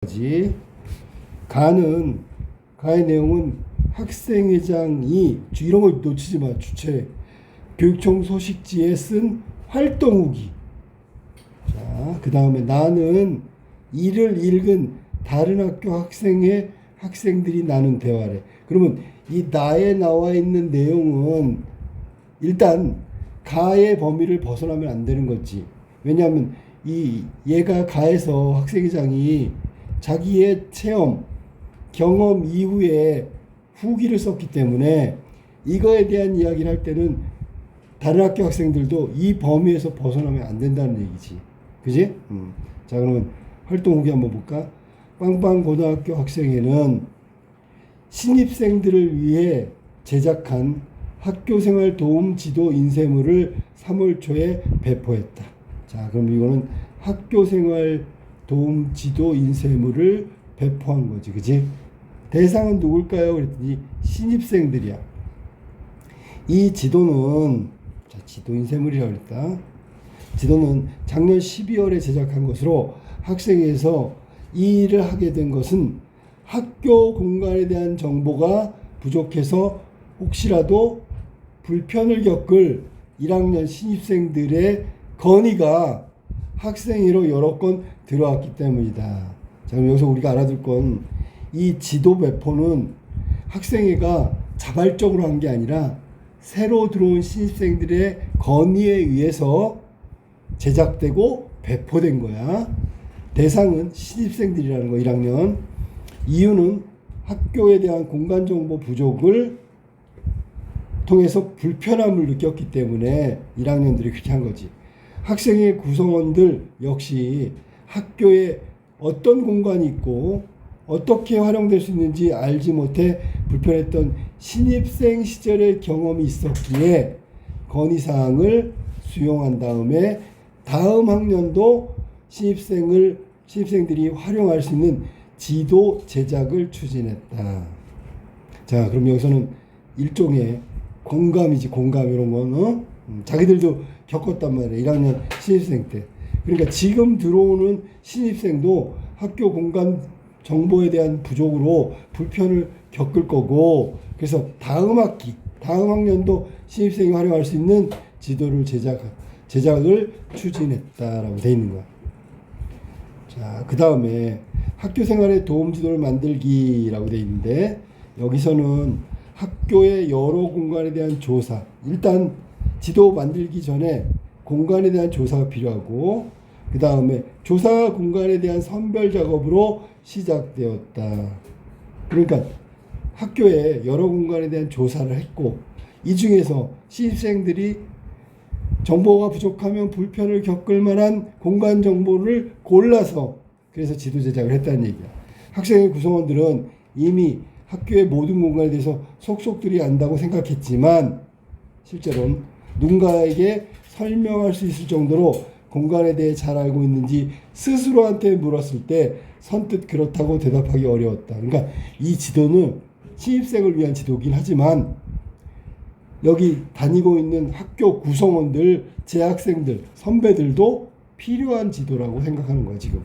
지 가의 내용은 학생회장이 이런 걸 놓치지 마. 주체 교육청 소식지에 쓴 활동 후기. 자, 그 다음에 나는 이를 읽은 다른 학교 학생들이 나눈 대화래. 그러면 이 나에 나와 있는 내용은 일단 가의 범위를 벗어나면 안 되는 거지. 왜냐하면 얘가 가에서 학생회장이 자기의 체험, 경험 이후에 후기를 썼기 때문에 이거에 대한 이야기를 할 때는 다른 학교 학생들도 이 범위에서 벗어나면 안 된다는 얘기지. 그지? 자, 그러면 활동 후기 한번 볼까? 빵빵고등학교 학생회는 신입생들을 위해 제작한 학교생활 도움 지도 인쇄물을 3월 초에 배포했다. 자, 그럼 이거는 학교생활 도움 지도 인쇄물을 배포한 거지. 그지? 대상은 누굴까요? 그랬더니 신입생들이야. 이 지도는, 자, 지도 인쇄물이라고 그랬다. 지도는 작년 12월에 제작한 것으로 학생회에서 이 일을 하게 된 것은 학교 공간에 대한 정보가 부족해서 혹시라도 불편을 겪을 1학년 신입생들의 건의가 학생회로 여러 건 들어왔기 때문이다. 자, 그럼 여기서 우리가 알아둘 건 이 지도 배포는 학생회가 자발적으로 한 게 아니라 새로 들어온 신입생들의 건의에 의해서 제작되고 배포된 거야. 대상은 신입생들이라는 거, 1학년. 이유는 학교에 대한 공간 정보 부족을 통해서 불편함을 느꼈기 때문에 1학년들이 그렇게 한 거지. 학생회 구성원들 역시 학교에 어떤 공간이 있고 어떻게 활용될 수 있는지 알지 못해 불편했던 신입생 시절의 경험이 있었기에 건의사항을 수용한 다음에 다음 학년도 신입생들이 활용할 수 있는 지도 제작을 추진했다. 자, 그럼 여기서는 일종의 공감이지, 공감. 이런 거는 자기들도 겪었단 말이야, 1학년 신입생 때. 그러니까 지금 들어오는 신입생도 학교 공간 정보에 대한 부족으로 불편을 겪을 거고, 그래서 다음 학년도 신입생이 활용할 수 있는 지도를 제작을 추진했다라고 돼 있는 거야. 자, 그 다음에 학교 생활에 도움 지도를 만들기라고 돼 있는데, 여기서는 학교의 여러 공간에 대한 조사, 일단 지도 만들기 전에 공간에 대한 조사가 필요하고, 그 다음에 조사 공간에 대한 선별 작업으로 시작되었다. 그러니까 학교에 여러 공간에 대한 조사를 했고, 이 중에서 신입생들이 정보가 부족하면 불편을 겪을 만한 공간 정보를 골라서 그래서 지도 제작을 했다는 얘기야. 학생의 구성원들은 이미 학교의 모든 공간에 대해서 속속들이 안다고 생각했지만 실제로는 누군가에게 설명할 수 있을 정도로 공간에 대해 잘 알고 있는지 스스로한테 물었을 때 선뜻 그렇다고 대답하기 어려웠다. 그러니까 이 지도는 신입생을 위한 지도긴 하지만 여기 다니고 있는 학교 구성원들, 재학생들, 선배들도 필요한 지도라고 생각하는 거야, 지금.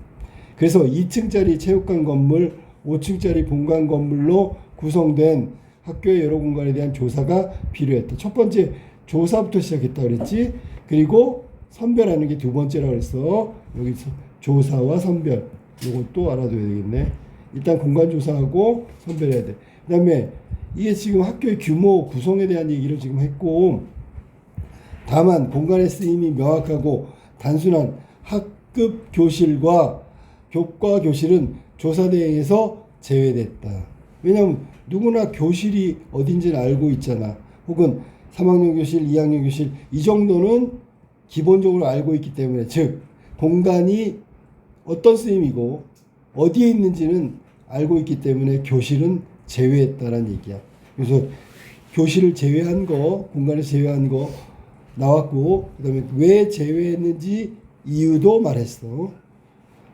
그래서 2층짜리 체육관 건물, 5층짜리 본관 건물로 구성된 학교의 여러 공간에 대한 조사가 필요했다. 첫 번째 조사부터 시작했다 그랬지. 그리고 선별하는 게 두 번째라고 그랬어. 여기서 조사와 선별, 이것도 알아둬야 되겠네. 일단 공간 조사하고 선별해야 돼. 그 다음에 이게 지금 학교의 규모, 구성에 대한 얘기를 지금 했고, 다만 공간의 쓰임이 명확하고 단순한 학급 교실과 교과 교실은 조사 대행에서 제외됐다. 왜냐하면 누구나 교실이 어딘지는 알고 있잖아. 혹은 3학년 교실, 2학년 교실 이 정도는 기본적으로 알고 있기 때문에, 즉 공간이 어떤 쓰임이고 어디에 있는지는 알고 있기 때문에 교실은 제외했다라는 얘기야. 그래서 교실을 제외한 거, 공간을 제외한 거 나왔고, 그 다음에 왜 제외했는지 이유도 말했어.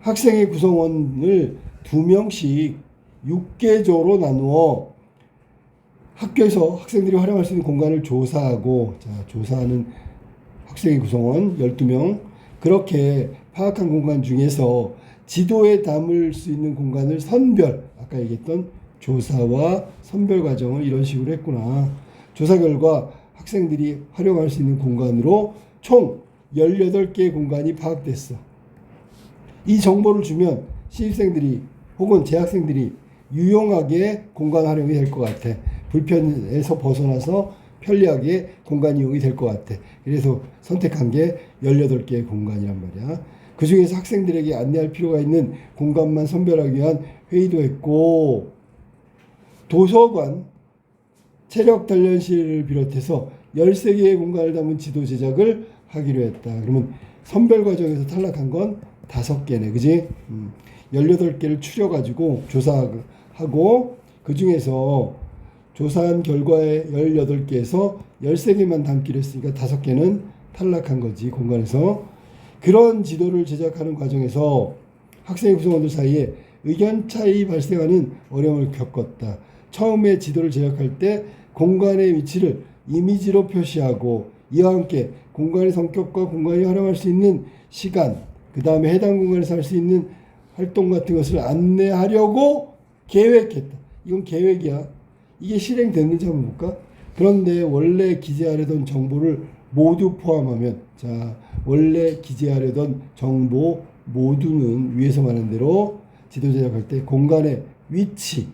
학생의 구성원을 2명씩 6개조로 나누어 학교에서 학생들이 활용할 수 있는 공간을 조사하고, 자, 조사하는 학생의 구성원 12명, 그렇게 파악한 공간 중에서 지도에 담을 수 있는 공간을 선별, 아까 얘기했던 조사와 선별 과정을 이런 식으로 했구나. 조사 결과 학생들이 활용할 수 있는 공간으로 총 18개의 공간이 파악됐어. 이 정보를 주면 신입생들이 혹은 재학생들이 유용하게 공간 활용이 될 것 같아. 불편에서 벗어나서 편리하게 공간 이용이 될 것 같아. 그래서 선택한 게 18개의 공간이란 말이야. 그 중에서 학생들에게 안내할 필요가 있는 공간만 선별하기 위한 회의도 했고, 도서관, 체력 단련실을 비롯해서 13개의 공간을 담은 지도 제작을 하기로 했다. 그러면 선별 과정에서 탈락한 건 5개네. 그지? 18개를 추려가지고 조사하고, 그 중에서 조사한 결과의 18개에서 13개만 담기로 했으니까 5개는 탈락한 거지, 공간에서. 그런 지도를 제작하는 과정에서 학생 구성원들 사이에 의견 차이 발생하는 어려움을 겪었다. 처음에 지도를 제작할 때 공간의 위치를 이미지로 표시하고, 이와 함께 공간의 성격과 공간이 활용할 수 있는 시간, 그 다음에 해당 공간에서 할 수 있는 활동 같은 것을 안내하려고 계획했다. 이건 계획이야. 이게 실행됐는지 한번 볼까? 그런데 원래 기재하려던 정보를 모두 포함하면, 자, 원래 기재하려던 정보 모두는 위에서 말한 대로 지도 제작할 때 공간의 위치,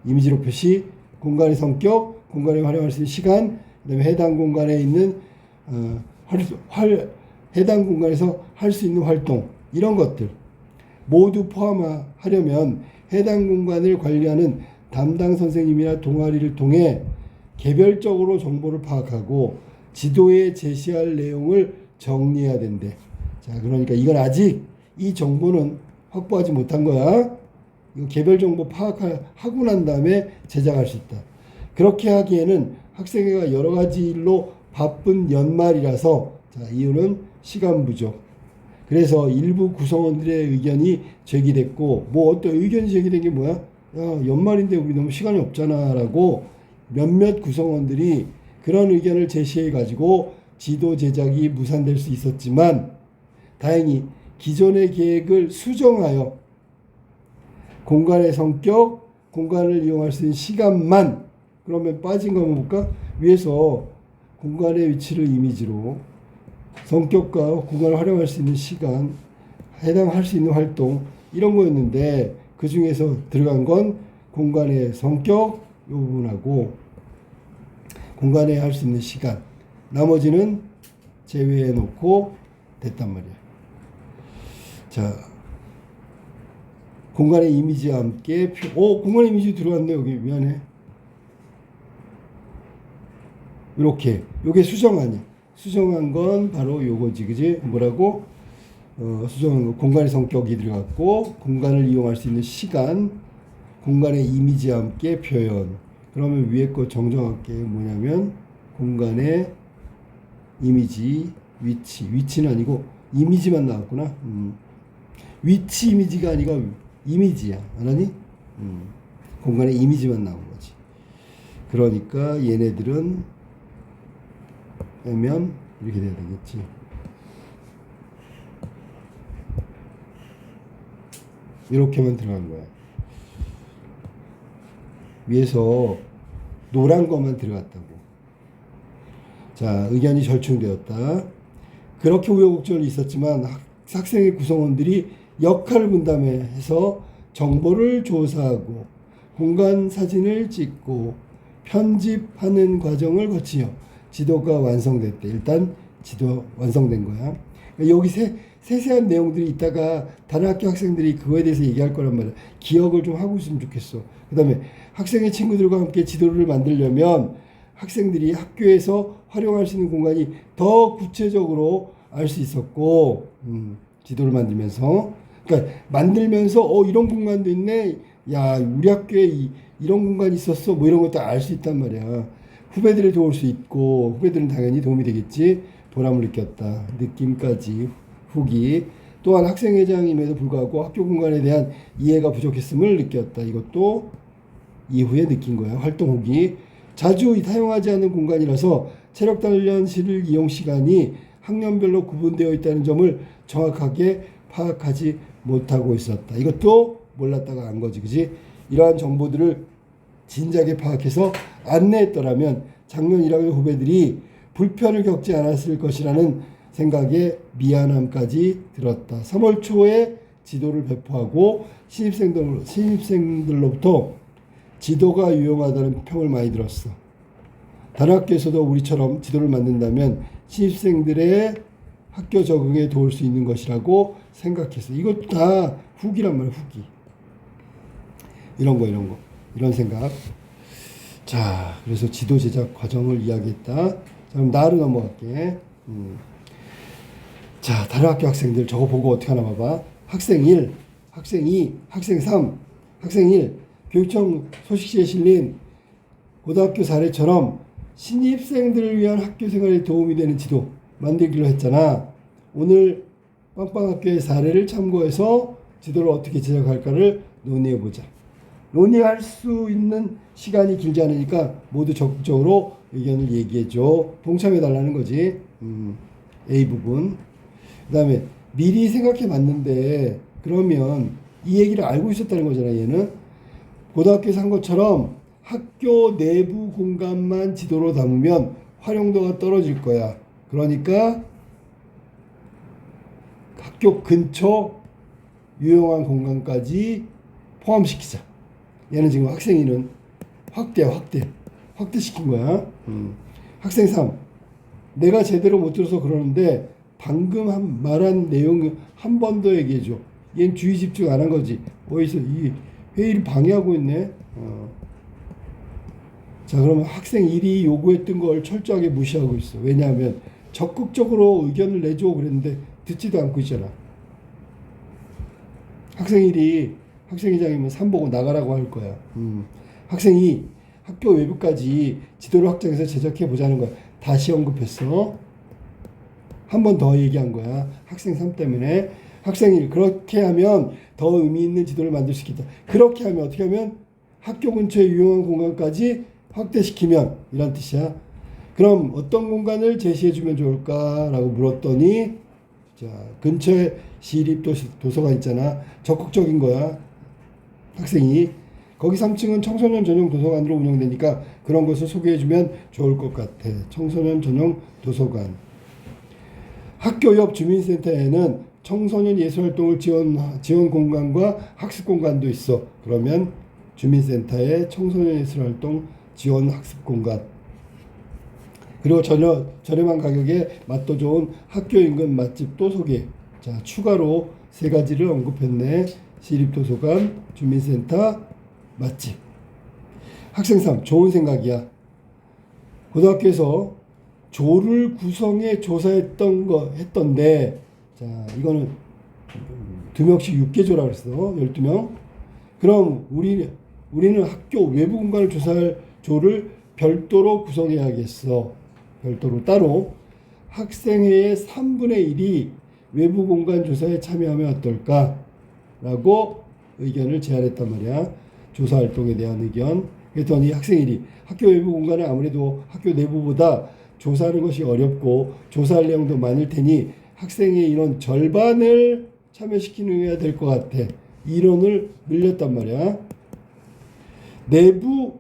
이미지로 표시, 공간의 성격, 공간에 활용할 수 있는 시간, 그다음에 해당 공간에 있는 해당 공간에서 할 수 있는 활동, 이런 것들 모두 포함하려면 해당 공간을 관리하는 담당 선생님이나 동아리를 통해 개별적으로 정보를 파악하고 지도에 제시할 내용을 정리해야 된대. 자, 그러니까 이건 아직 이 정보는 확보하지 못한 거야. 이거 개별 정보 파악하고 난 다음에 제작할 수 있다. 그렇게 하기에는 학생회가 여러 가지 일로 바쁜 연말이라서, 자, 이유는 시간 부족. 그래서 일부 구성원들의 의견이 제기됐고, 뭐 어떤 의견이 제기된 게 뭐야? 야, 연말인데 우리 너무 시간이 없잖아 라고 몇몇 구성원들이 그런 의견을 제시해 가지고 지도 제작이 무산될 수 있었지만, 다행히 기존의 계획을 수정하여 공간의 성격, 공간을 이용할 수 있는 시간만, 그러면 빠진 거 한번 볼까? 위에서 공간의 위치를 이미지로, 성격과 공간을 활용할 수 있는 시간, 해당할 수 있는 활동, 이런 거였는데 그 중에서 들어간 건 공간의 성격 이 부분하고 공간에 할 수 있는 시간, 나머지는 제외해 놓고 됐단 말이야. 자, 공간의 이미지와 함께 공간의 이미지 들어갔네. 여기 미안해. 이렇게 요게 수정하냐? 수정한 건 바로 요거지, 그지? 뭐라고? 수정한 거 공간의 성격이 들어갔고, 공간을 이용할 수 있는 시간, 공간의 이미지와 함께 표현. 그러면 위에 거 정정할게. 뭐냐면 공간의 이미지, 위치는 아니고 이미지만 나왔구나. 위치 이미지가 아니라 이미지야. 알았니? 공간의 이미지만 나온 거지. 그러니까 얘네들은 하면 이렇게 돼야 되겠지. 이렇게만 들어간 거야. 위에서 노란 것만 들어갔다고. 자, 의견이 절충되었다. 그렇게 우여곡절이 있었지만 학생의 구성원들이 역할 분담해서 정보를 조사하고 공간 사진을 찍고 편집하는 과정을 거치며 지도가 완성됐대. 일단 지도 완성된 거야. 여기 세세한 내용들이 있다가 다른 학교 학생들이 그거에 대해서 얘기할 거란 말이야. 기억을 좀 하고 있으면 좋겠어. 그 다음에 학생의 친구들과 함께 지도를 만들려면 학생들이 학교에서 활용할 수 있는 공간이 더 구체적으로 알 수 있었고, 지도를 만들면서, 그러니까 만들면서 이런 공간도 있네. 야, 우리 학교에 이런 공간이 있었어. 뭐 이런 것도 알 수 있단 말이야. 후배들을 도울 수 있고, 후배들은 당연히 도움이 되겠지. 보람을 느꼈다. 느낌까지 후기. 또한 학생회장임에도 불구하고 학교 공간에 대한 이해가 부족했음을 느꼈다. 이것도 이후에 느낀 거야. 활동 후기. 자주 사용하지 않는 공간이라서 체력 단련실을 이용 시간이 학년별로 구분되어 있다는 점을 정확하게 파악하지 못하고 있었다. 이것도 몰랐다가 안 거지, 그지? 이러한 정보들을 진작에 파악해서 안내했더라면 작년 1학년 후배들이 불편을 겪지 않았을 것이라는 생각에 미안함까지 들었다. 3월 초에 지도를 배포하고 신입생들로부터 지도가 유용하다는 평을 많이 들었어. 다른 학교에서도 우리처럼 지도를 만든다면 신입생들의 학교 적응에 도울 수 있는 것이라고 생각했어. 이것도 다 후기란 말이야, 후기. 이런 거. 이런 생각. 자, 그래서 지도 제작 과정을 이야기했다. 자, 그럼 나로 넘어갈게. 자, 다른 학교 학생들 저거 보고 어떻게 하나 봐봐. 학생 1, 학생 2, 학생 3, 학생 1. 교육청 소식지에 실린 고등학교 사례처럼 신입생들을 위한 학교 생활에 도움이 되는 지도 만들기로 했잖아. 오늘 빵빵학교의 사례를 참고해서 지도를 어떻게 제작할까를 논의해보자. 논의할 수 있는 시간이 길지 않으니까 모두 적극적으로 의견을 얘기해줘. 동참해달라는 거지. A 부분. 그 다음에 미리 생각해봤는데 그러면 이 얘기를 알고 있었다는 거잖아. 얘는 고등학교에서 한 것처럼 학교 내부 공간만 지도로 담으면 활용도가 떨어질 거야. 그러니까 학교 근처 유용한 공간까지 포함시키자. 얘는 지금 학생이는 확대시킨 거야. 학생 3, 내가 제대로 못 들어서 그러는데 방금 말한 내용 한 번 더 얘기해줘. 얘는 주의 집중 안 한 거지. 어디서 이 회의를 방해하고 있네. 자, 그러면 학생 1이 요구했던 걸 철저하게 무시하고 있어. 왜냐하면 적극적으로 의견을 내줘 그랬는데 듣지도 않고 있잖아. 학생 1이 학생회장이면 3 보고 나가라고 할 거야. 학생 2, 학교 외부까지 지도를 확장해서 제작해 보자는 거야. 다시 언급했어. 한 번 더 얘기한 거야. 학생 3 때문에. 학생 1, 그렇게 하면 더 의미 있는 지도를 만들 수 있겠다. 그렇게 하면 어떻게 하면 학교 근처의 유용한 공간까지 확대시키면 이란 뜻이야. 그럼 어떤 공간을 제시해주면 좋을까라고 물었더니 자, 근처에 시립 도서관 있잖아. 적극적인 거야. 학생이. 거기 3층은 청소년 전용 도서관으로 운영되니까 그런 것을 소개해주면 좋을 것 같아. 청소년 전용 도서관. 학교 옆 주민센터에는 청소년 예술활동을 지원 공간과 학습 공간도 있어. 그러면 주민센터에 청소년 예술활동 지원 학습 공간. 그리고 저렴한 가격에 맛도 좋은 학교 인근 맛집도 소개. 자, 추가로 3가지를 언급했네. 시립도서관, 주민센터, 맛집. 학생 3, 좋은 생각이야. 고등학교에서 조를 구성해 했던데, 자, 이거는 2명씩 6개조라고 그랬어. 12명. 그럼 우리는 학교 외부 공간을 조사할 조를 별도로 구성해야겠어. 별도로 따로. 학생회의 3분의 1이 외부 공간 조사에 참여하면 어떨까? 라고 의견을 제안했단 말이야. 조사 활동에 대한 의견. 그랬더니 학생 1이 학교 외부 공간은 아무래도 학교 내부보다 조사하는 것이 어렵고 조사할 내용도 많을 테니 학생의 인원 절반을 참여시키는 될 것 같아. 이론을 늘렸단 말이야. 내부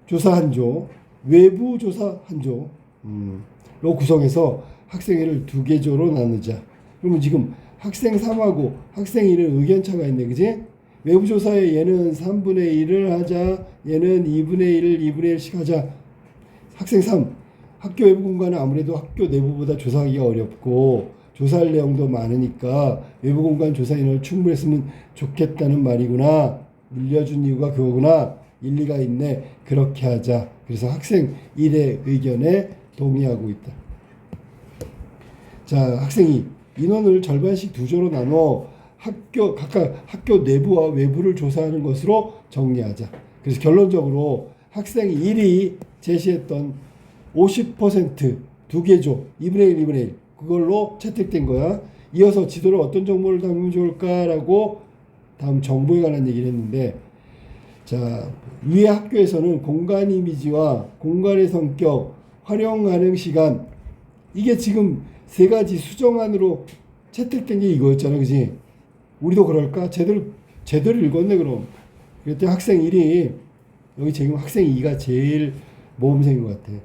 조사 한 조, 외부 조사 한 조로 구성해서 학생회를 2개 조로 나누자. 그러면 지금 학생 3하고 학생 1은 의견차가 있네, 그지? 외부 조사에 얘는 3분의 1을 하자, 얘는 2분의 1을 2분의 1씩 하자. 학생 3, 학교 외부 공간은 아무래도 학교 내부보다 조사하기가 어렵고 조사할 내용도 많으니까 외부 공간 조사 인원을 충분했으면 좋겠다는 말이구나. 늘려준 이유가 그거구나. 일리가 있네. 그렇게 하자. 그래서 학생 1의 의견에 동의하고 있다. 자, 학생이 인원을 절반씩 2조로 나눠 각각 학교 내부와 외부를 조사하는 것으로 정리하자. 그래서 결론적으로 학생 1이 제시했던 50% 2개조 2분의 1, 2분의 1 그걸로 채택된 거야. 이어서 지도를 어떤 정보를 담으면 좋을까라고 다음 정보에 관한 얘기를 했는데, 자, 위에 학교에서는 공간 이미지와 공간의 성격, 활용 가능 시간, 이게 지금 3가지 수정안으로 채택된 게 이거였잖아, 그지? 우리도 그럴까? 제대로 읽었네, 그럼. 그랬더니 학생 1이, 여기 지금 학생 2가 제일 모범생인 것 같아.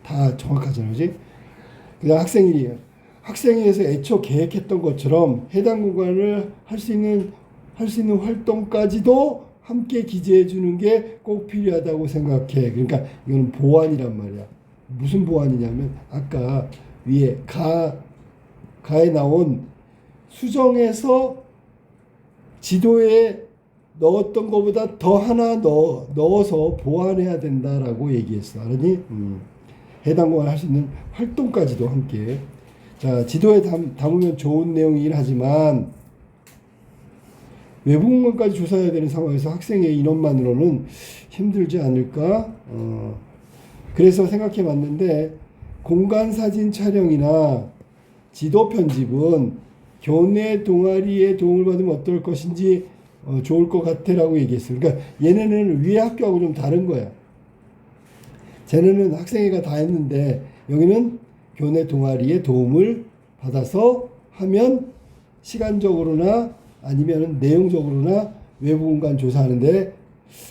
다 정확하잖아, 그지? 그냥 학생 1이, 학생회에서 애초 계획했던 것처럼 해당 공간을 할 수 있는 활동까지도 함께 기재해 주는 게 꼭 필요하다고 생각해. 그러니까 이거는 보완이란 말이야. 무슨 보완이냐면 아까 위에 가에 나온 수정해서 지도에 넣었던 것보다 더 하나 넣어서 보완해야 된다라고 얘기했어. 알았니? 해당 공간 할 수 있는 활동까지도 함께. 자, 지도에 담으면 좋은 내용이긴 하지만 외부 공간까지 조사해야 되는 상황에서 학생의 인원만으로는 힘들지 않을까? 그래서 생각해 봤는데 공간 사진 촬영이나 지도 편집은 교내 동아리의 도움을 받으면 어떨 것인지 좋을 것 같아라고 얘기했어요. 그러니까 얘네는 위에 학교하고 좀 다른 거야. 쟤네는 학생회가 다 했는데 여기는 교내 동아리의 도움을 받아서 하면 시간적으로나 아니면 내용적으로나 외부 공간 조사하는데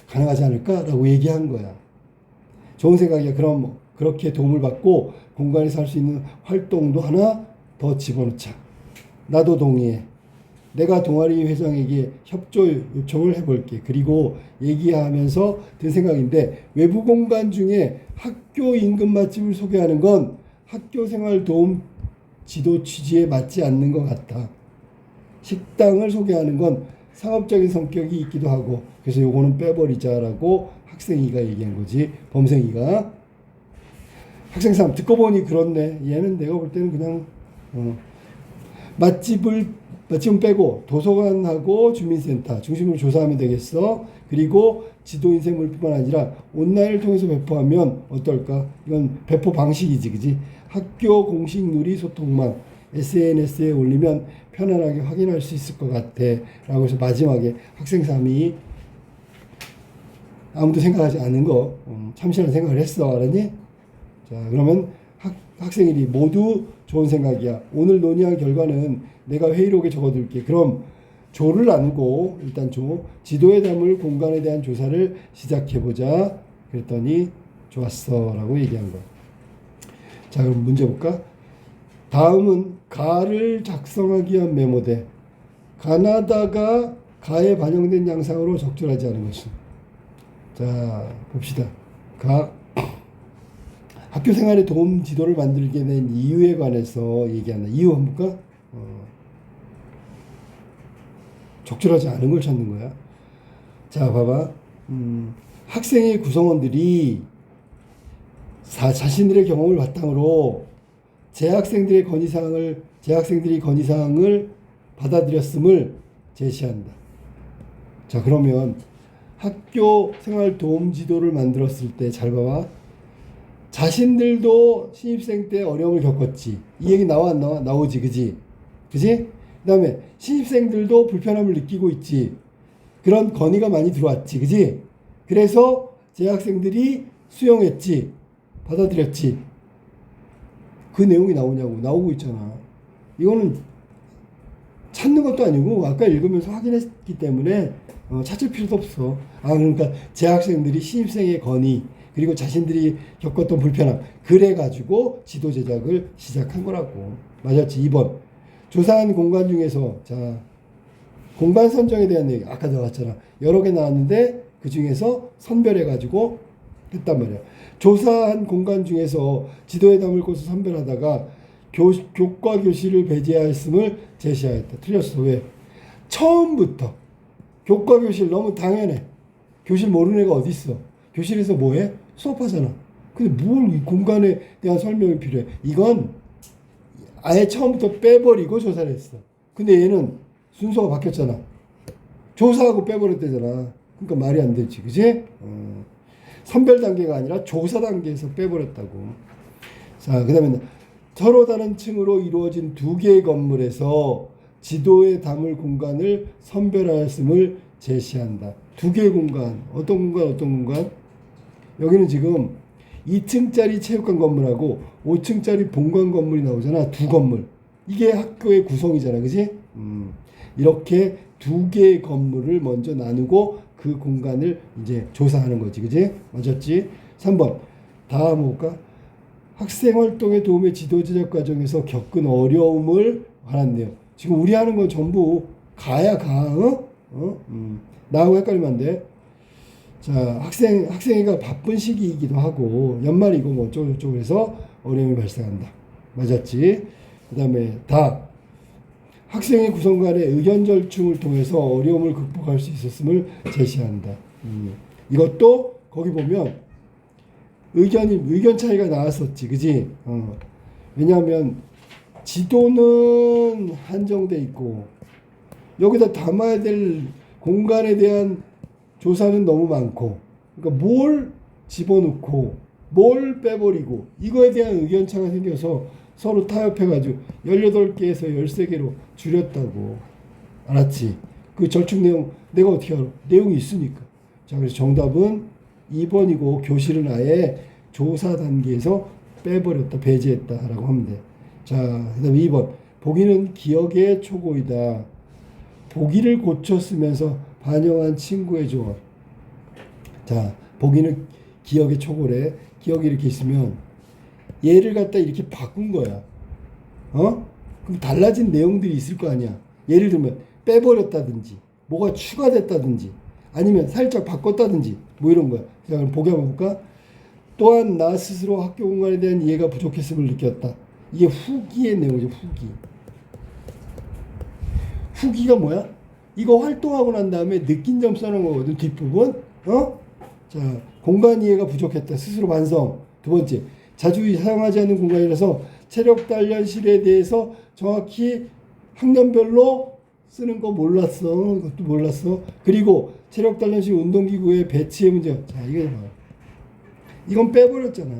가능하지 않을까라고 얘기한 거야. 좋은 생각이야. 그럼 그렇게 도움을 받고 공간에서 할 수 있는 활동도 하나 더 집어넣자. 나도 동의해. 내가 동아리 회장에게 협조 요청을 해볼게. 그리고 얘기하면서 든 생각인데 외부 공간 중에 학교 인근 맛집을 소개하는 건 학교 생활 도움 지도 취지에 맞지 않는 것 같아. 식당을 소개하는 건 상업적인 성격이 있기도 하고 그래서 요거는 빼버리자라고 학생이가 얘기한 거지. 범생이가. 학생 3 듣고 보니 그렇네. 얘는 내가 볼 때는 그냥 맛집은 빼고 도서관하고 주민센터 중심으로 조사하면 되겠어. 그리고 지도 인쇄물뿐만 아니라 온라인을 통해서 배포하면 어떨까? 이건 배포 방식이지, 그지? 학교 공식 누리 소통망 SNS에 올리면 편안하게 확인할 수 있을 것 같아. 라고 해서 마지막에 학생 3이 아무도 생각하지 않은 거 참신한 생각을 했어. 알았니? 자, 그러면 학생 1이 모두 좋은 생각이야. 오늘 논의한 결과는 내가 회의록에 적어둘게. 그럼 조를 나누고 일단 지도에 담을 공간에 대한 조사를 시작해보자. 그랬더니 좋았어 라고 얘기한 거야. 자, 그럼 문제 볼까? 다음은 가를 작성하기 위한 메모대. 가나다가 가에 반영된 양상으로 적절하지 않은 것은. 자, 봅시다. 학교 생활에 도움 지도를 만들게 된 이유에 관해서 얘기한다. 이유 한번 볼까? 적절하지 않은 걸 찾는 거야. 자, 봐봐. 학생의 구성원들이 자신들의 경험을 바탕으로 재학생들이 건의사항을 받아들였음을 제시한다. 자, 그러면 학교 생활 도움 지도를 만들었을 때 잘 봐봐. 자신들도 신입생 때 어려움을 겪었지. 이 얘기 나오지, 그지? 그 다음에 신입생들도 불편함을 느끼고 있지. 그런 건의가 많이 들어왔지, 그지? 그래서 재학생들이 수용했지, 받아들였지. 그 내용이 나오고 있잖아. 이거는 찾는 것도 아니고 아까 읽으면서 확인했기 때문에 찾을 필요도 없어. 그러니까 재학생들이 신입생의 건의 그리고 자신들이 겪었던 불편함 그래가지고 지도 제작을 시작한 거라고. 맞았지? 2번 조사한 공간 중에서 자 공간 선정에 대한 얘기 아까 나왔잖아. 여러 개 나왔는데 그 중에서 선별해가지고 했단 말이야. 조사한 공간 중에서 지도에 담을 곳을 선별하다가 교과 교실을 배제하였음을 제시하였다. 틀렸어. 왜? 처음부터 교과 교실 너무 당연해. 교실 모르는 애가 어디 있어? 교실에서 뭐해? 수업하잖아. 근데 뭘 이 공간에 대한 설명이 필요해? 이건 아예 처음부터 빼버리고 조사를 했어. 근데 얘는 순서가 바뀌었잖아. 조사하고 빼버렸대잖아. 그러니까 말이 안 되지, 그지? 선별 단계가 아니라 조사 단계에서 빼버렸다고. 자, 그 다음에 서로 다른 층으로 이루어진 두 개의 건물에서 지도에 담을 공간을 선별하였음을 제시한다. 두 개의 공간. 어떤 공간? 여기는 지금 2층짜리 체육관 건물하고 5층짜리 본관 건물이 나오잖아. 두 건물. 이게 학교의 구성이잖아, 그지? 이렇게 두 개의 건물을 먼저 나누고 그 공간을 이제 조사하는 거지, 그지? 맞았지? 3번 다음 볼까? 학생 활동에 도움의 지도 제작 과정에서 겪은 어려움을 관한 내용. 지금 우리 하는 건 전부 가야 가, 나하고 헷갈리면 안 돼. 자, 학생회가 바쁜 시기이기도 하고 연말이고 뭐 어쩌고저쩌고 해서 어려움이 발생한다. 맞았지? 그 다음에 학생회 구성 간의 의견 절충을 통해서 어려움을 극복할 수 있었음을 제시한다. 이것도 거기 보면 의견 차이가 나왔었지, 그지? 왜냐하면 지도는 한정돼 있고 여기다 담아야 될 공간에 대한 조사는 너무 많고, 그러니까 뭘 집어넣고 뭘 빼버리고 이거에 대한 의견 차가 생겨서 서로 타협해가지고 18개에서 13개로 줄였다고. 알았지? 그 절충 내용 내가 어떻게 알아? 내용이 있으니까. 자, 그래서 정답은 2번이고 교실은 아예 조사 단계에서 빼버렸다, 배제했다 라고 하면 돼. 자, 그 다음에 2번 보기는 기억의 초고이다. 보기를 고쳐 쓰면서 반영한 친구의 조언. 자, 보기는 기억의 초고래. 기억이 이렇게 있으면 얘를 갖다 이렇게 바꾼 거야. 그럼 달라진 내용들이 있을 거 아니야. 예를 들면 빼버렸다든지 뭐가 추가됐다든지 아니면 살짝 바꿨다든지 뭐 이런 거야. 자, 그럼 보기 한번 볼까? 또한 나 스스로 학교 공간에 대한 이해가 부족했음을 느꼈다. 이게 후기의 내용이죠. 후기가 뭐야? 이거 활동하고 난 다음에 느낀 점 써놓은 거거든. 뒷부분. 자, 공간 이해가 부족했다. 스스로 반성. 두 번째, 자주 사용하지 않는 공간이라서 체력 단련실에 대해서 정확히 학년별로 쓰는 거 몰랐어. 그것도 몰랐어. 그리고 체력 단련실 운동기구의 배치의 문제. 자, 이건 빼버렸잖아.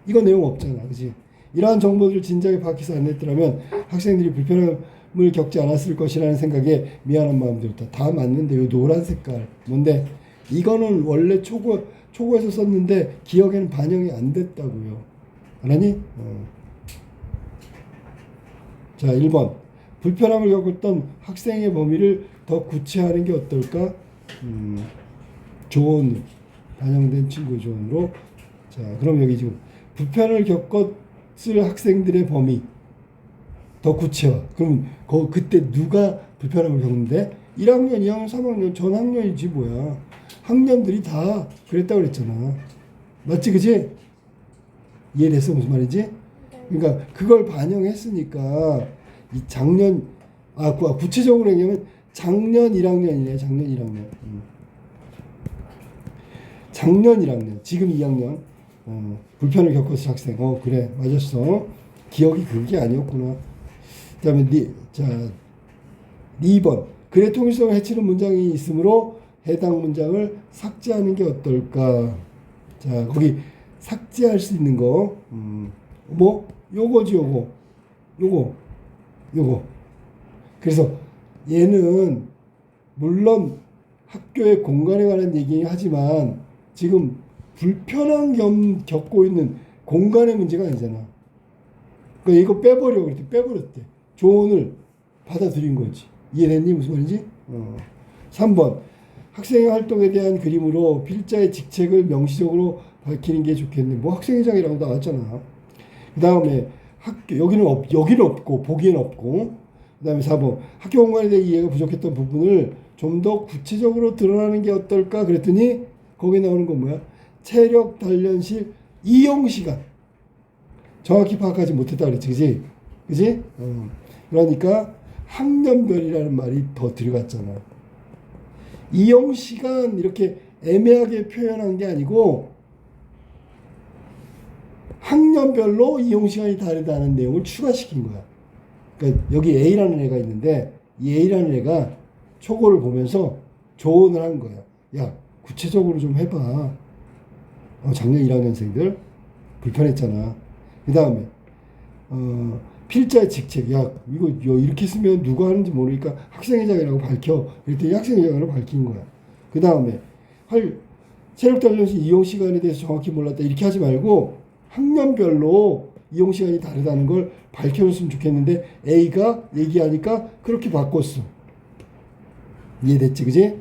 이거 내용 없잖아, 그렇지? 이러한 정보들을 진작에 파악해서 안 냈더라면 학생들이 불편함을 겪지 않았을 것이라는 생각에 미안한 마음 들었다. 다 맞는데 요 노란 색깔 뭔데? 이거는 원래 초고에서 썼는데 기억에는 반영이 안 됐다고요. 알았니? 자, 1번 불편함을 겪었던 학생의 범위를 더 구체화하는 게 어떨까? 조언 반영된 친구 조언으로. 자, 그럼 여기 지금 불편을 겪었을 학생들의 범위 더 구체화. 그럼 그때 누가 불편함을 겪는데? 1학년, 2학년, 3학년 전 학년이지 뭐야. 학년들이 다 그랬다고 그랬잖아. 맞지, 그지? 이해됐어? 무슨 말인지? 그러니까 그걸 반영했으니까 이 작년 구체적으로 얘기하면 작년 1학년이네. 작년 1학년. 작년 1학년, 지금 2학년. 불편을 겪었을 학생. 그래, 맞았어. 기억이 그게 아니었구나. 그 다음에 2번. 글의 통일성을 해치는 문장이 있으므로 해당 문장을 삭제하는 게 어떨까. 자, 거기 삭제할 수 있는 거. 요거지, 요거. 그래서 얘는 물론 학교의 공간에 관한 얘기긴 하지만 지금 불편한 겸 겪고 있는 공간의 문제가 아니잖아. 그러니까 이거 빼버려. 그랬더니 빼버렸대. 조언을 받아들인 거지. 이해됐니? 무슨 말인지? 3번. 학생의 활동에 대한 그림으로 필자의 직책을 명시적으로 밝히는 게 좋겠네. 뭐 학생회장이라고 나왔잖아. 그 다음에 여기는 없고 보기에는 없고. 그 다음에 4번. 학교 공간에 대해 이해가 부족했던 부분을 좀 더 구체적으로 드러나는 게 어떨까? 그랬더니 거기 나오는 건 뭐야? 체력 단련실 이용 시간. 정확히 파악하지 못했다 그랬지, 그지? 그러니까 학년별이라는 말이 더 들어갔잖아. 이용 시간 이렇게 애매하게 표현한 게 아니고 학년별로 이용 시간이 다르다는 내용을 추가시킨 거야. 그러니까 여기 A라는 애가 있는데 이 A라는 애가 초고를 보면서 조언을 한 거야. 야, 구체적으로 좀 해봐. 작년 1학년생들 불편했잖아. 그 다음에 필자의 직책. 야, 이거 이렇게 쓰면 누가 하는지 모르니까 학생회장이라고 밝혀. 그랬더니 학생회장으로 밝힌 거야. 그 다음에 체력 단련실 이용 시간에 대해서 정확히 몰랐다. 이렇게 하지 말고 학년별로 이용 시간이 다르다는 걸 밝혀줬으면 좋겠는데 A가 얘기하니까 그렇게 바꿨어. 이해됐지, 그지?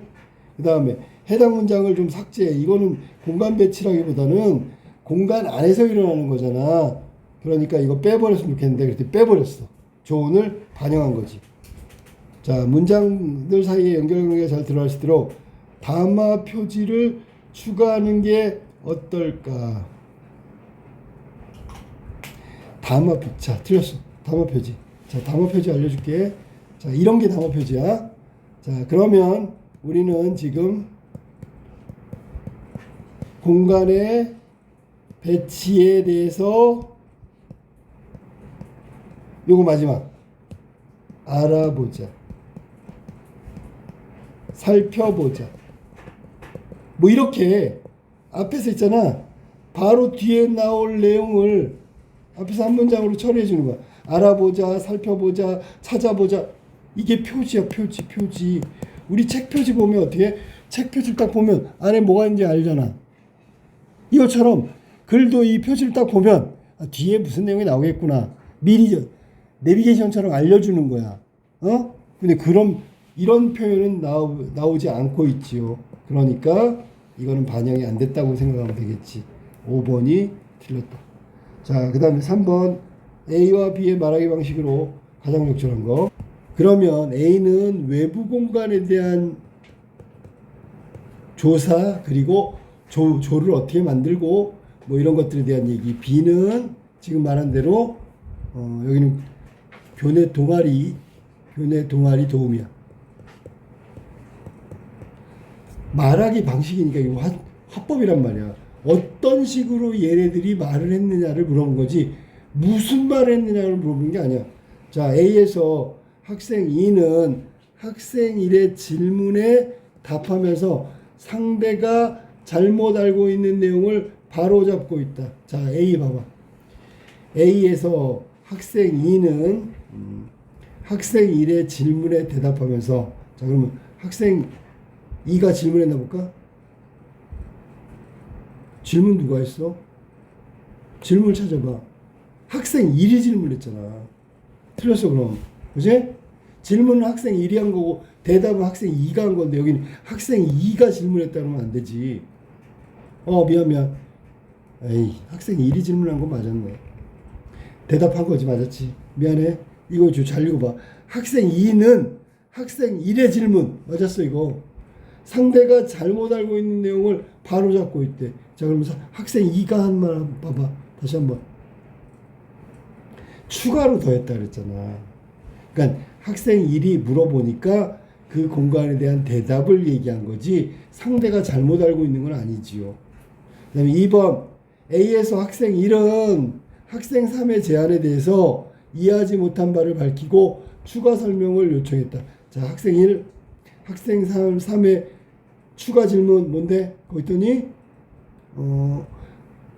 그 다음에 해당 문장을 좀 삭제해. 이거는 공간 배치라기보다는 공간 안에서 일어나는 거잖아. 그러니까 이거 빼버렸으면 좋겠는데 그렇게 빼버렸어. 조언을 반영한 거지. 자, 문장들 사이에 연결관계가 잘 들어갈 수 있도록 담화 표지를 추가하는 게 어떨까? 담화 표지. 자, 틀렸어. 담화 표지. 자, 담화 표지 알려줄게. 자, 이런 게 담화 표지야. 자, 그러면 우리는 지금 공간의 배치에 대해서 요거 마지막 알아보자. 살펴보자. 뭐 이렇게 앞에서 있잖아. 바로 뒤에 나올 내용을 앞에서 한 문장으로 처리해 주는 거야. 알아보자, 살펴보자, 찾아보자. 이게 표지야, 표지. 우리 책 표지 보면 어떻게? 책 표지를 딱 보면 안에 뭐가 있는지 알잖아. 이것처럼 글도 이 표지를 딱 보면 뒤에 무슨 내용이 나오겠구나. 미리 내비게이션처럼 알려주는 거야. 근데 이런 표현은 나오지 않고 있지요. 그러니까 이거는 반영이 안 됐다고 생각하면 되겠지. 5번이 틀렸다. 자, 그 다음에 3번 A와 B의 말하기 방식으로 가장 적절한 거. 그러면 A는 외부 공간에 대한 조사 그리고 조를 어떻게 만들고 뭐 이런 것들에 대한 얘기. B는 지금 말한 대로 여기는 교내 동아리 도움이야. 말하기 방식이니까 이거 화법이란 말이야. 어떤 식으로 얘네들이 말을 했느냐를 물어본 거지 무슨 말을 했느냐를 물어본 게 아니야. 자, A에서 학생 2는 학생 1의 질문에 답하면서 상대가 잘못 알고 있는 내용을 바로잡고 있다. 자, A 봐봐. A에서 학생 2는 학생 1의 질문에 대답하면서 자, 그러면 학생 2가 질문했나 볼까? 질문 누가 했어? 질문을 찾아봐. 학생 1이 질문했잖아. 틀렸어 그럼. 그치? 질문은 학생 1이 한 거고 대답은 학생 2가 한 건데 여기는 학생 2가 질문했다 그러면 안 되지. 미안. 에이, 학생 1이 질문한 건 맞았네. 대답한 거지 맞았지. 미안해. 이거 잘 읽어봐. 학생 2는 학생 1의 질문 맞았어 이거. 상대가 잘못 알고 있는 내용을 바로 잡고 있대. 자, 그러면서 학생 2가 한 말 봐봐. 다시 한번. 추가로 더했다 그랬잖아. 그러니까 학생 1이 물어보니까 그 공간에 대한 대답을 얘기한 거지 상대가 잘못 알고 있는 건 아니지요. 그 다음에 2번 A에서 학생 1은 학생 3의 제안에 대해서 이해하지 못한 바를 밝히고 추가 설명을 요청했다. 자, 학생 1, 학생 3의 추가 질문 뭔데? 거기 있더니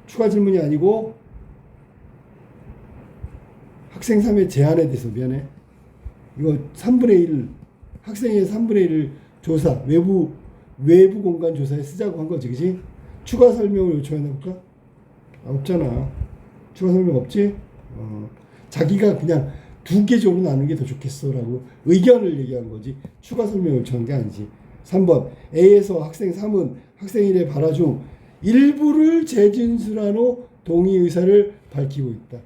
추가 질문이 아니고 학생 3의 제안에 대해서 미안해. 이거 3분의 1 학생의 3분의 1을 조사 외부 공간 조사에 쓰자고 한 거지, 그지? 추가 설명을 요청했나 볼까? 없잖아. 추가 설명 없지? 자기가 그냥 두 개적으로 나누는 게 더 좋겠어라고 의견을 얘기한 거지 추가 설명 요청한 게 아니지. 3번 A에서 학생 3은 학생 1의 발화 중 일부를 재진술한 후 동의 의사를 밝히고 있다.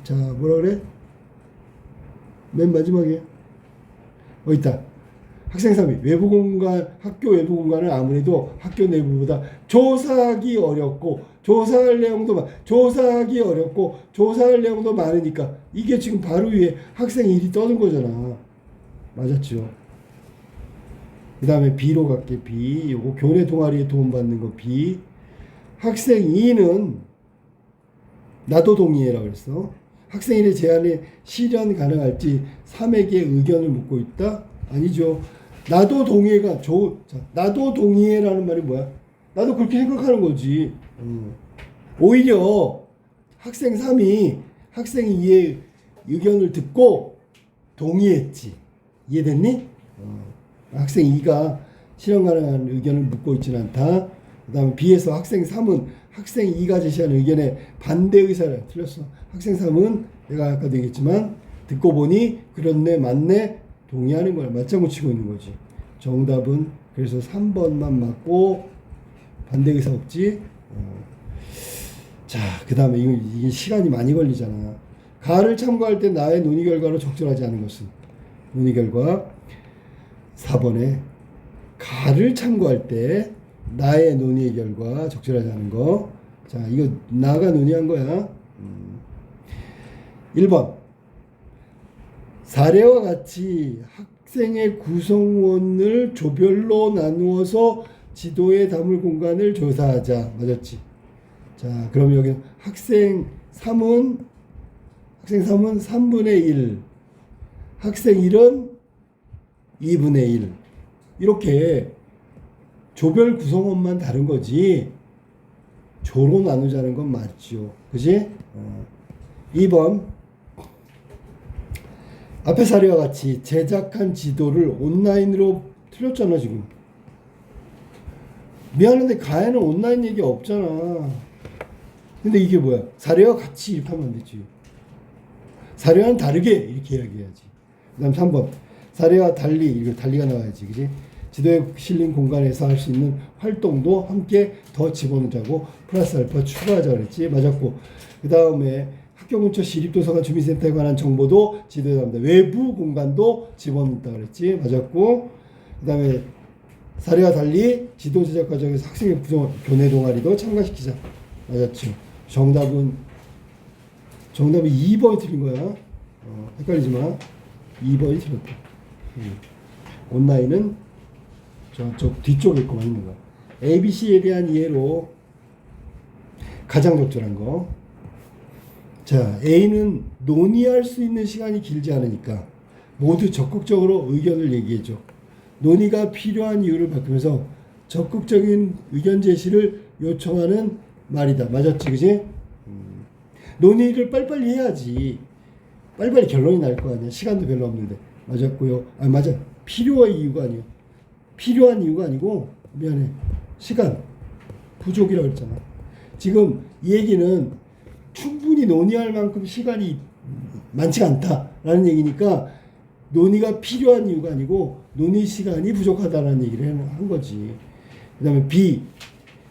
자, 뭐라 그래? 맨 마지막에 있다. 학생 3이 학교 외부 공간을 아무래도 학교 내부보다 조사하기 어렵고 조사할 내용도 많으니까 이게 지금 바로 위에 학생 1이 떠는 거잖아. 맞았죠. 그 다음에 B로 갈게. B. 요거 교내 동아리에 도움받는 거 B. 학생 2는 나도 동의해라 그랬어. 학생 1의 제안에 실현 가능할지 3에게 의견을 묻고 있다? 아니죠. 나도 동의해가 나도 동의해라는 말이 뭐야? 나도 그렇게 생각하는 거지. 오히려 학생 3이 학생 2의 의견을 듣고 동의했지. 이해됐니? 학생 2가 실현 가능한 의견을 묻고 있지는 않다. 그 그 다음에 B에서 학생 3은 학생 2가 제시한 의견에 반대 의사를 틀렸어. 학생 3은 내가 아까도 얘기했지만 듣고 보니 그렇네 맞네 동의하는 거야. 맞장구 치고 있는 거지. 정답은 그래서 3번만 맞고 반대 의사 없지. 자, 그 다음에 이게 시간이 많이 걸리잖아. 가를 참고할 때 나의 논의 결과로 적절하지 않은 것은 논의 결과 4번에 가를 참고할 때 나의 논의의 결과 적절하지 않은 거. 자, 이거 나가 논의한 거야. 1번 사례와 같이 학생의 구성원을 조별로 나누어서 지도에 담을 공간을 조사하자. 맞았지? 자, 그럼 여기 학생 3은 3분의 1, 학생 1은 2분의 1. 이렇게 조별 구성원만 다른 거지 조로 나누자는 건 맞죠. 그지? 2번 앞의 사례와 같이 제작한 지도를 온라인으로 틀렸잖아 지금. 미안한데 가에는 온라인 얘기 없잖아. 근데 이게 뭐야? 사례와 같이 이렇게 하면 안 되지. 사례와는 다르게 이렇게 이야기해야지. 그 다음 3번 사례와 달리, 이거 달리가 나와야지. 그지? 지도에 실린 공간에서 할 수 있는 활동도 함께 더 집어넣자고 플러스 알파 추가하자 그랬지. 맞았고. 그 다음에 학교 근처 시립도서관 주민센터에 관한 정보도 지도에 담는다. 외부 공간도 집어넣는다 그랬지. 맞았고. 그 다음에 사례와 달리 지도 제작 과정에서 학생의 교내 동아리도 참가시키자. 맞았죠. 정답이 2번이 틀린 거야. 헷갈리지 마. 2번이 틀렸다. 온라인은 저쪽 뒤쪽에 거만 있는 거야. ABC에 대한 이해로 가장 적절한 거. 자, A는 논의할 수 있는 시간이 길지 않으니까 모두 적극적으로 의견을 얘기해줘. 논의가 필요한 이유를 바꾸면서 적극적인 의견 제시를 요청하는 말이다. 맞았지, 그지? 논의를 빨리빨리 해야지. 빨리빨리 결론이 날 거 아니야. 시간도 별로 없는데. 맞았고요. 아, 맞아. 필요한 이유가 아니에요. 필요한 이유가 아니고, 미안해. 시간. 부족이라고 했잖아. 지금 이 얘기는 충분히 논의할 만큼 시간이 많지가 않다라는 얘기니까 논의가 필요한 이유가 아니고 논의 시간이 부족하다라는 얘기를 한 거지. 그 다음에 B.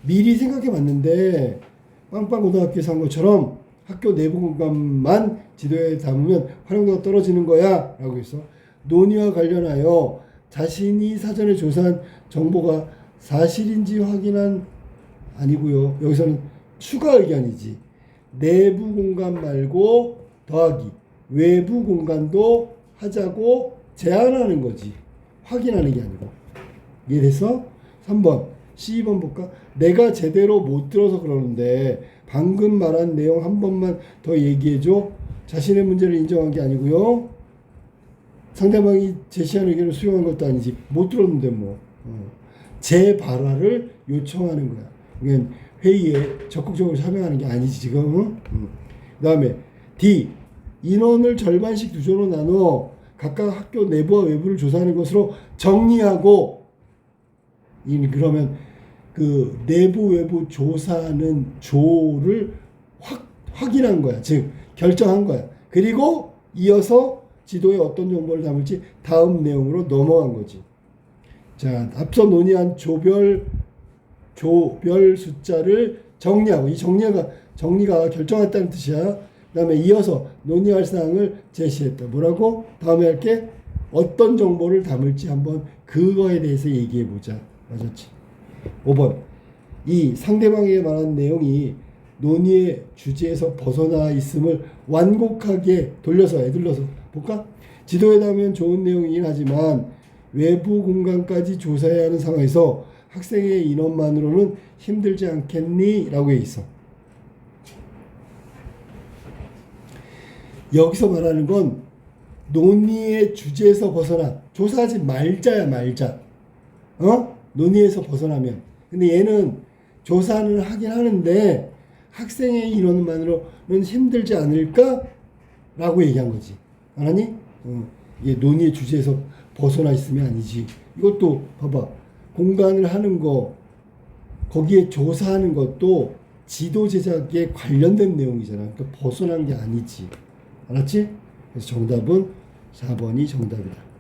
미리 생각해 봤는데 빵빵고등학교에서 한 것처럼 학교 내부 공간만 지도에 담으면 활용도가 떨어지는 거야 라고 해서 논의와 관련하여 자신이 사전에 조사한 정보가 사실인지 확인한 아니고요. 여기서는 추가 의견이지. 내부 공간 말고 더하기 외부 공간도 하자고 제안하는 거지. 확인하는 게 아니고. 이해됐어? 3번 C번 볼까? 내가 제대로 못 들어서 그러는데 방금 말한 내용 한 번만 더 얘기해줘. 자신의 문제를 인정한 게 아니고요. 상대방이 제시한 의견을 수용한 것도 아니지. 못 들었는데 뭐. 재발화를 요청하는 거야. 그러니까 회의에 적극적으로 참여하는 게 아니지 지금. 그 다음에 D. 인원을 절반씩 두 조로 나눠 각각 학교 내부와 외부를 조사하는 것으로 정리하고 그러면 그 내부 외부 조사하는 조를 확인한 거야. 즉 결정한 거야. 그리고 이어서 지도에 어떤 정보를 담을지 다음 내용으로 넘어간 거지. 자, 앞서 논의한 조별 숫자를 정리하고 이 정리가 결정했다는 뜻이야. 그 다음에 이어서 논의할 사항을 제시했다. 뭐라고? 다음에 할게 어떤 정보를 담을지 한번 그거에 대해서 얘기해 보자. 맞았지? 5번 이 상대방에게 말한 내용이 논의의 주제에서 벗어나 있음을 완곡하게 에둘러서 볼까? 지도에 담으면 좋은 내용이긴 하지만 외부 공간까지 조사해야 하는 상황에서 학생의 인원만으로는 힘들지 않겠니? 라고 해 있어. 여기서 말하는 건 논의의 주제에서 벗어나 조사하지 말자야. 논의에서 벗어나면. 근데 얘는 조사는 하긴 하는데 학생의 인원만으로는 힘들지 않을까? 라고 얘기한 거지. 알았니? 얘 논의의 주제에서 벗어나 있으면 아니지. 이것도 봐봐. 공간을 하는 거 거기에 조사하는 것도 지도 제작에 관련된 내용이잖아. 그러니까 벗어난 게 아니지. 알았지? 그래서 정답은 4번이 정답이다.